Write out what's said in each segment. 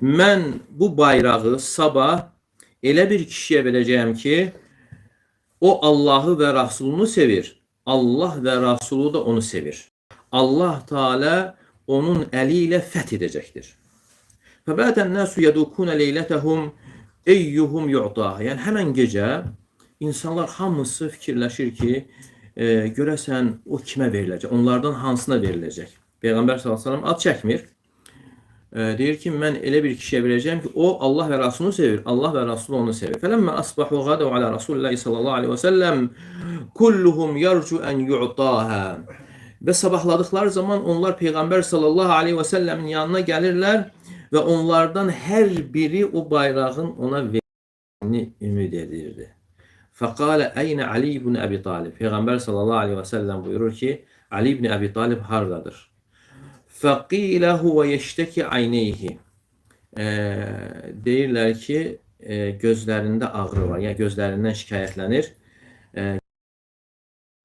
mən bu bayrağı sabah elə bir kişiyə verəcəyəm ki, o Allahı və Rasulunu sevir. Allah və Rasulu da onu sevir. Allah Teala onun əli ilə fəth edəcəkdir. Fəbətən nəsu yədukuna leylətəhum eyyuhum yu'tah. Yəni həmən gecə insanlar hamısı fikirləşir ki, görəsən o kimə veriləcək? Onlardan hansına veriləcək? Peyğəmbər s.ə.v ad çəkmir. Deyir ki, mən elə bir kişiyə verəcəyim ki, o Allah və Rasulunu sevir. Allah və Rasulu onu sevir. Fələmmə asbahu qadav alə Rasulillahi sallallahu aleyhi və səlləm kulluhum yarcu ən yu'tahə. Və sabahladıkları zaman onlar Peyğəmbər sallallahu aleyhi və səlləmin yanına gəlirlər və onlardan hər biri o bayrağın ona verilməsini ümid edirdi. Fəqalə əynə Ali ibn Əbi Talib. Peyğəmbər sallallahu aleyhi və səlləm buyurur ki, Ali ibn Əbi Talib hardadır? Fəqilə huvə yeştəki ayneyhi. Deyirlər ki, gözlərində ağrı var, yəni gözlərindən şikayətlənir.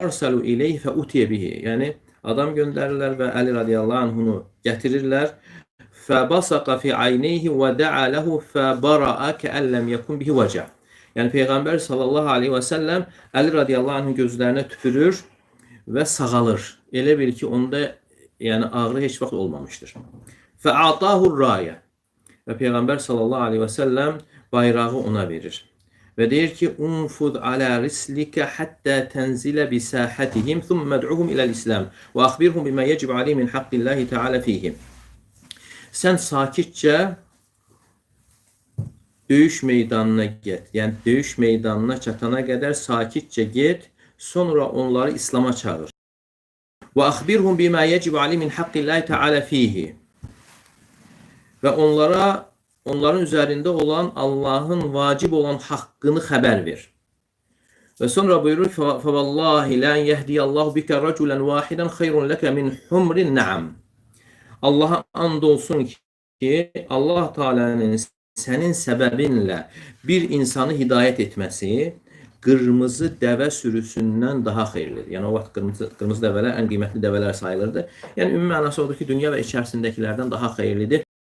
Arsəlu ileyhi fə utiyə bihi. Yəni, adam göndərirlər və Əli radiyallahu anhunu gətirirlər. Fəbasaqa fi ayneyhi və də'a ləhu fəbara'a kəəlləm yəkun bihi vəcə. Yəni, Peyğəmbər sallallahu aleyhi və səlləm Əli radiyallahu anhın gözlərinə tüpürür və sağalır. Elə bil ki, onda yəni ağrı heç vaxt olmamışdır. Fə'atahur rayə. Və Peyğəmbər sallallahu aleyhi və səlləm bayrağı ona verir. Və deyir ki, unfud alə rislikə həttə tənzilə bisəhətihim thumma məd'uhum iləl-İslam və əxbirhum bimə yəcib aleyh min haqqillahi teala fihim. Sən sakitcə döyüş meydanına get. Yəni, döyüş meydanına çatana qədər sakitcə get, sonra onları İslam'a çağır. Və əxbirhum bimə yəcib aleyh min haqqillahi teala fihi. Və onların üzərində olan Allahın vacib olan haqqını xəbər ver. Və sonra buyurur, فَوَاللّٰهِ لَنْ يَهْدِيَ اللّٰهُ بِكَ رَجُلًا وَاحِدًا خَيْرٌ لَكَ مِنْ حُمْرِ النَّعَمِ. Allah'a and olsun ki, Allah Teala'nın sənin səbəbinlə bir insanı hidayət etməsi qırmızı dəvə sürüsündən daha xeyirlidir. Yəni, o vaxt qırmızı dəvələr ən qiymətli dəvələr sayılırdı. Yəni, ümumi mənası odur ki, dünya və içərisindəkilərdən daha xeyirlidir.